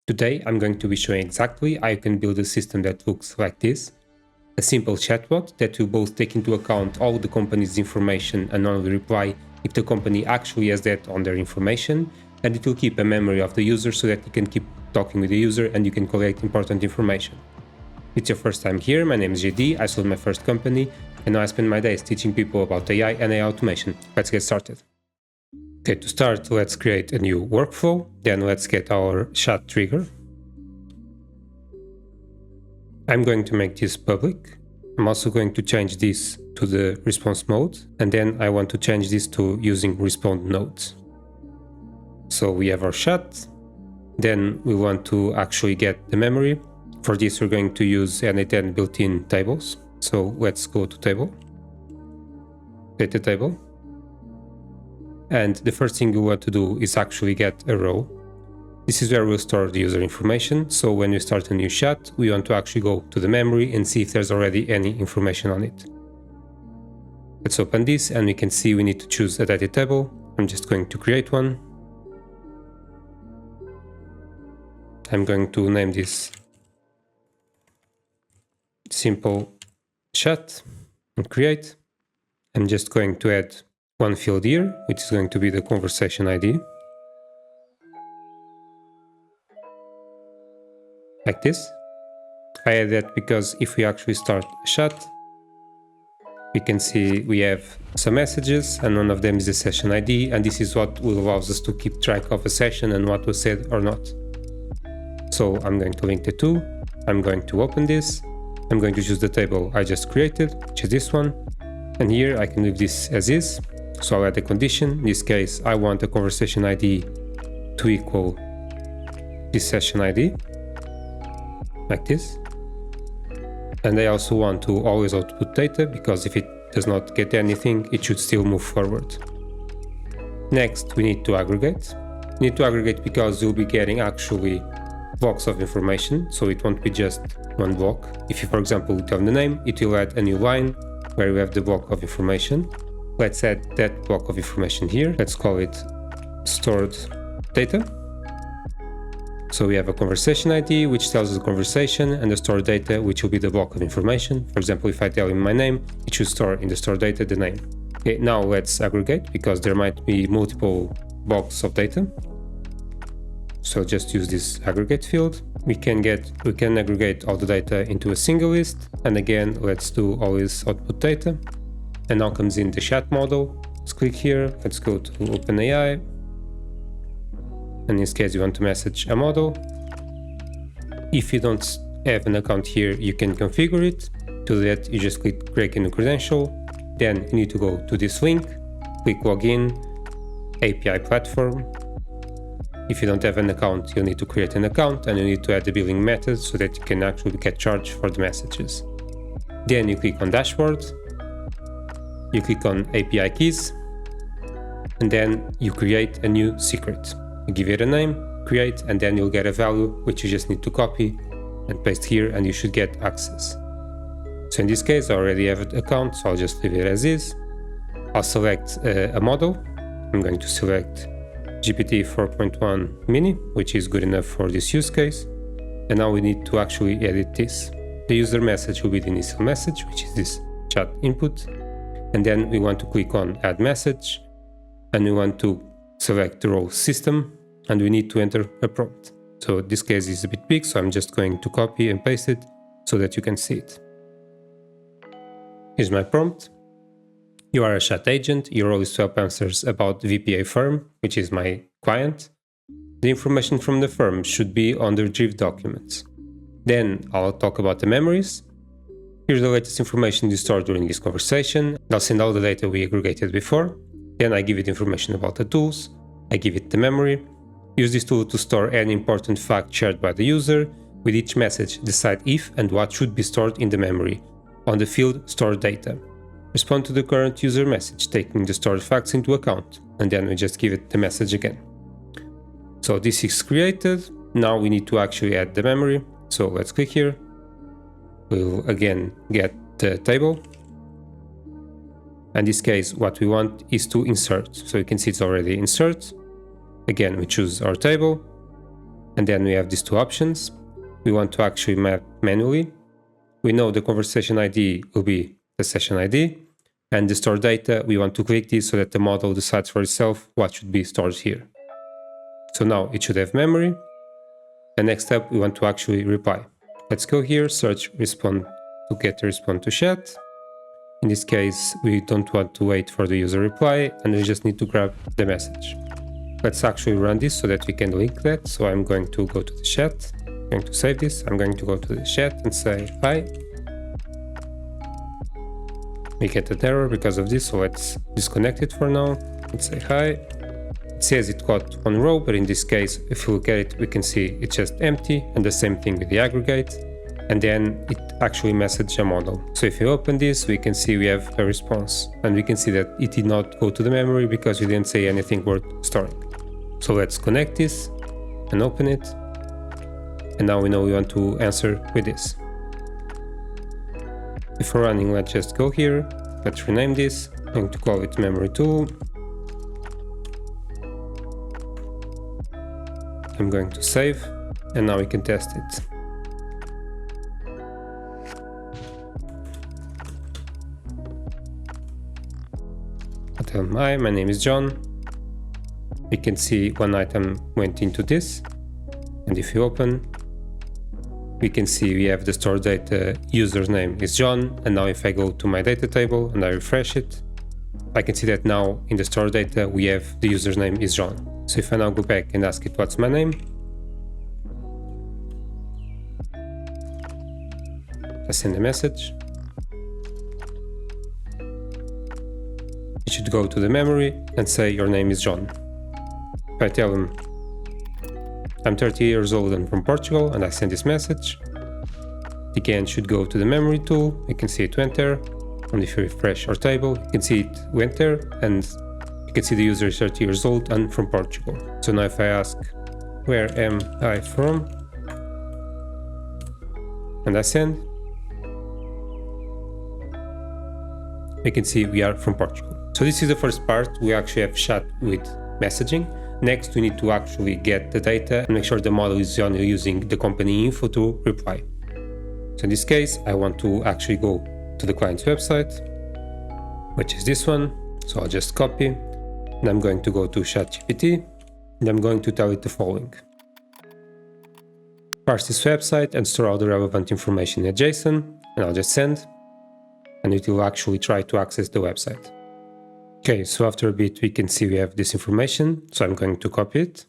Today I'm going to be showing exactly how you can build a system that looks like this. A simple chatbot that will both take into account all the company's information and only reply if the company actually has that on their information, and it will keep a memory of the user so that you can keep talking with the user and you can collect important information. If it's your first time here, my name is JD, I sold my first company, and now I spend my days teaching people about AI and AI automation. Let's get started. Okay, to start, let's create a new workflow. Then let's get our chat trigger. I'm going to make this public. I'm also going to change this to the response mode. And then I want to change this to using respond nodes. So we have our chat. Then we want to actually get the memory. For this, we're going to use NA10 built-in tables. So let's go to table, data table. And the first thing we want to do is actually get a row. This is where we'll store the user information. So when we start a new chat, we want to actually go to the memory and see if there's already any information on it. Let's open this and we can see we need to choose a data table. I'm just going to create one. I'm going to name this simple chat and create. I'm just going to add one field here, which is going to be the conversation ID. Like this. I add that because if we actually start a chat, we can see we have some messages and one of them is the session ID, and this is what will allow us to keep track of a session and what was said or not. So I'm going to link the two. I'm going to open this. I'm going to choose the table I just created, which is this one. And here I can leave this as is. So I'll add a condition. In this case, I want the conversation ID to equal this session ID, like this. And I also want to always output data, because if it does not get anything, it should still move forward. Next, we need to aggregate. We need to aggregate because you'll be getting actually blocks of information, so it won't be just one block. If you, for example, tell them the name, it will add a new line where we have the block of information. Let's add that block of information here. Let's call it stored data. So we have a conversation ID, which tells us the conversation, and the stored data, which will be the block of information. For example, if I tell him my name, it should store in the stored data the name. Okay, now let's aggregate, because there might be multiple blocks of data. So just use this aggregate field. We can aggregate all the data into a single list. And again, let's do always output data. And now comes in the chat model. Let's click here. Let's go to OpenAI. In this case, you want to message a model. If you don't have an account here, you can configure it. To that, you just click create a new credential. Then you need to go to this link, click login, API platform. If you don't have an account, you'll need to create an account and you need to add the billing method so that you can actually get charged for the messages. Then you click on dashboard. You click on API keys, and then you create a new secret. You give it a name, create, and then you'll get a value, which you just need to copy and paste here, and you should get access. So in this case, I already have an account, so I'll just leave it as is. I'll select a model. I'm going to select GPT 4.1 mini, which is good enough for this use case. And now we need to actually edit this. The user message will be the initial message, which is this chat input. And then we want to click on add message, and we want to select the role system, and we need to enter a prompt. So this case is a bit big, so I'm just going to copy and paste it so that you can see it. Here's my prompt. You are a chat agent. Your role is to help answers about VPA firm, which is my client. The information from the firm should be on the retrieved documents. Then I'll talk about the memories. Here's the latest information you stored during this conversation. I'll send all the data we aggregated before. Then I give it information about the tools. I give it the memory. Use this tool to store any important fact shared by the user. With each message, decide if and what should be stored in the memory on the field stored data. Respond to the current user message, taking the stored facts into account, and then we just give it the message again. So this is created. Now we need to actually add the memory. So let's click here. We'll again get the table. In this case, what we want is to insert. So you can see it's already insert. Again, we choose our table. And then we have these two options. We want to actually map manually. We know the conversation ID will be the session ID. And the store data, we want to click this so that the model decides for itself what should be stored here. So now it should have memory. And next step, we want to actually reply. Let's go here, search respond to get a response to chat. In this case, we don't want to wait for the user reply, and we just need to grab the message. Let's actually run this so that we can link that. So I'm going to go to the chat, I'm going to save this, I'm going to go to the chat and say hi. We get an error because of this, so let's disconnect it for now. Let's say hi. It says it got one row, but in this case, if you look at it, we can see it's just empty, and the same thing with the aggregate. And then it actually messaged a model. So if you open this, we can see we have a response, and we can see that it did not go to the memory because we didn't say anything worth storing. So let's connect this and open it. And now we know we want to answer with this. If we're running, let's just go here. Let's rename this. I'm going to call it memory tool. I'm going to save, and now we can test it. I tell them, hi, my name is John. We can see one item went into this, and if you open, we can see we have the store data username is John, and now if I go to my data table and I refresh it, I can see that now in the store data we have the username is John. So if I now go back and ask it what's my name, I send a message. It should go to the memory and say your name is John. If I tell them I'm 30 years old and from Portugal, and I send this message, again should go to the memory tool. You can see it went there, and if you refresh our table, you can see it went there, and you can see the user is 30 years old and from Portugal. So now if I ask where am I from, and I send, we can see we are from Portugal. So this is the first part. We actually have chat with messaging. Next, we need to actually get the data and make sure the model is only using the company info to reply. So in this case, I want to actually go to the client's website, which is this one. So I'll just copy, and I'm going to go to ChatGPT, and I'm going to tell it the following. Parse this website and store all the relevant information in JSON, and I'll just send, and it will actually try to access the website. Okay, so after a bit we can see we have this information, so I'm going to copy it.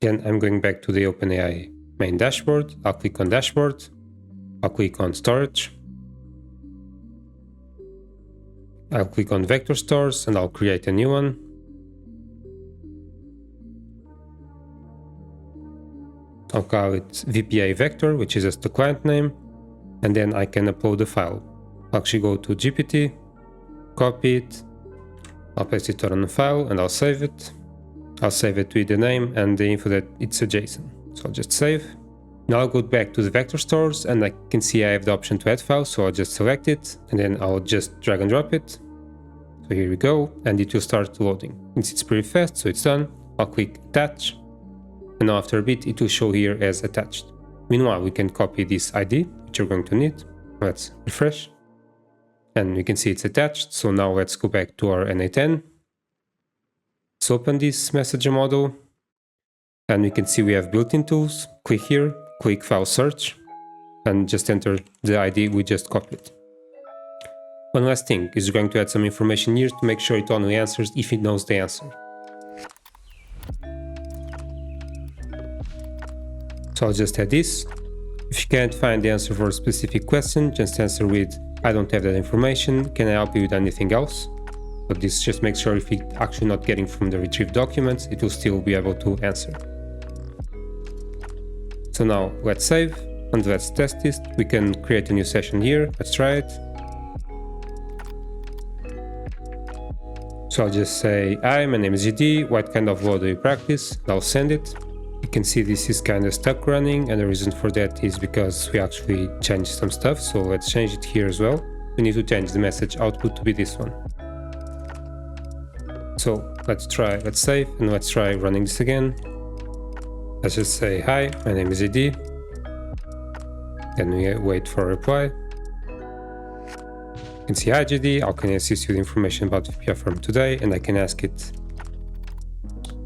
Then I'm going back to the OpenAI main dashboard. I'll click on dashboard, I'll click on storage, I'll click on vector stores, and I'll create a new one. I'll call it VPA vector, which is just the client name, and then I can upload the file. I'll actually go to GPT, copy it, I'll paste it on the file, and I'll save it. I'll save it with the name and the info that it's a JSON. So I'll just save. Now I'll go back to the vector stores, and I can see I have the option to add file, so I'll just select it, and then I'll just drag and drop it. So here we go, and it will start loading. Since it's pretty fast, so it's done. I'll click attach, and now after a bit it will show here as attached. Meanwhile, we can copy this ID, which you're going to need. Let's refresh. And we can see it's attached. So now let's go back to our NA10. Let's open this messenger model, and we can see we have built-in tools. Click here, click file search, and just enter the ID we just copied. One last thing is going to add some information here to make sure it only answers if it knows the answer. So I'll just add this. If you can't find the answer for a specific question, just answer with I don't have that information, can I help you with anything else? But this just makes sure if it's actually not getting from the retrieved documents, it will still be able to answer. So now let's save and let's test this. We can create a new session here. Let's try it. So I'll just say, hi, my name is GD, what kind of law do you practice? I'll send it. You can see this is kind of stuck running, and the reason for that is because we actually changed some stuff. So let's change it here as well. We need to change the message output to be this one. So let's save, and let's try running this again. Let's just say, hi, my name is AD. Then we wait for a reply. You can see, hi JD, how can I assist you with information about VPR firm today? And I can ask it,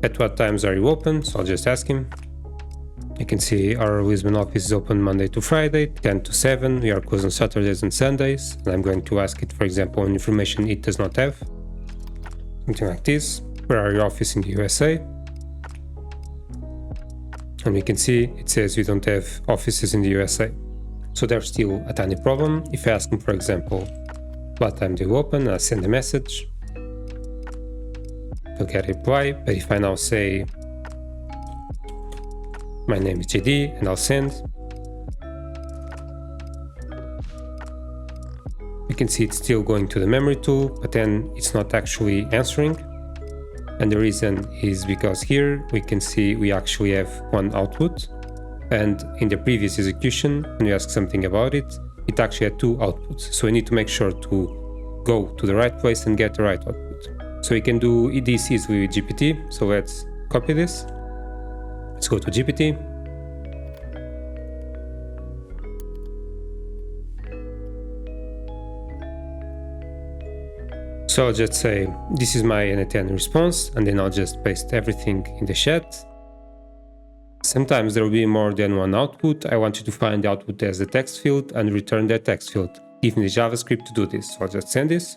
at what times are you open? So I'll just ask him. You can see our Lisbon office is open Monday to Friday, 10 to 7. We are closed on Saturdays and Sundays. And I'm going to ask it, for example, on information it does not have. Something like this. Where are your offices in the USA? And we can see it says we don't have offices in the USA. So there's still a tiny problem. If I ask him, for example, what time do you open, I send a message. We'll get a reply. But if I now say, my name is JD, and I'll send, you can see it's still going to the memory tool, but then it's not actually answering. And the reason is because here we can see we actually have one output, and in the previous execution, when we ask something about it, it actually had two outputs. So we need to make sure to go to the right place and get the right output. So we can do this easily with GPT. So let's copy this. Let's go to GPT. So I'll just say, this is my NA10 response, and then I'll just paste everything in the chat. Sometimes there will be more than one output. I want you to find the output as a text field and return that text field. Give me the JavaScript to do this. So I'll just send this.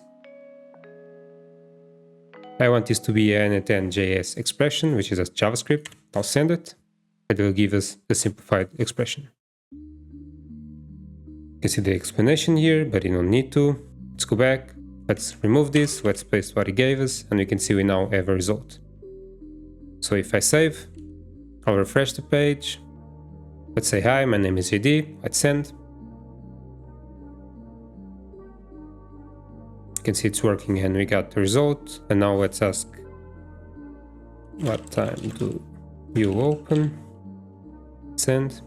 I want this to be a NA10.js expression, which is a JavaScript. I'll send it. It will give us the simplified expression. You can see the explanation here, but you don't need to. Let's go back. Let's remove this, let's paste what it gave us, and we can see we now have a result. So if I save, I'll refresh the page. Let's say, hi, my name is JD, let's send. You can see it's working and we got the result. And now let's ask, what time do you open? Send.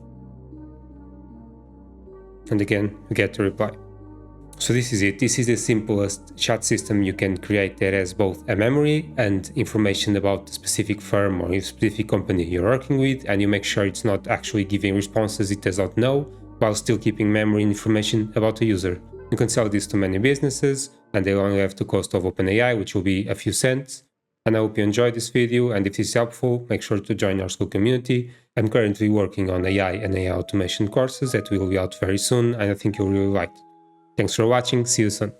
And again, we get the reply. So this is it. This is the simplest chat system you can create that has both a memory and information about the specific firm or specific company you're working with, and you make sure it's not actually giving responses it does not know, while still keeping memory information about the user. You can sell this to many businesses, and they only have the cost of OpenAI, which will be a few cents. And I hope you enjoyed this video, and if this is helpful, make sure to join our Skool community. I'm currently working on AI and AI automation courses that will be out very soon, and I think you'll really like it. Thanks for watching, see you soon.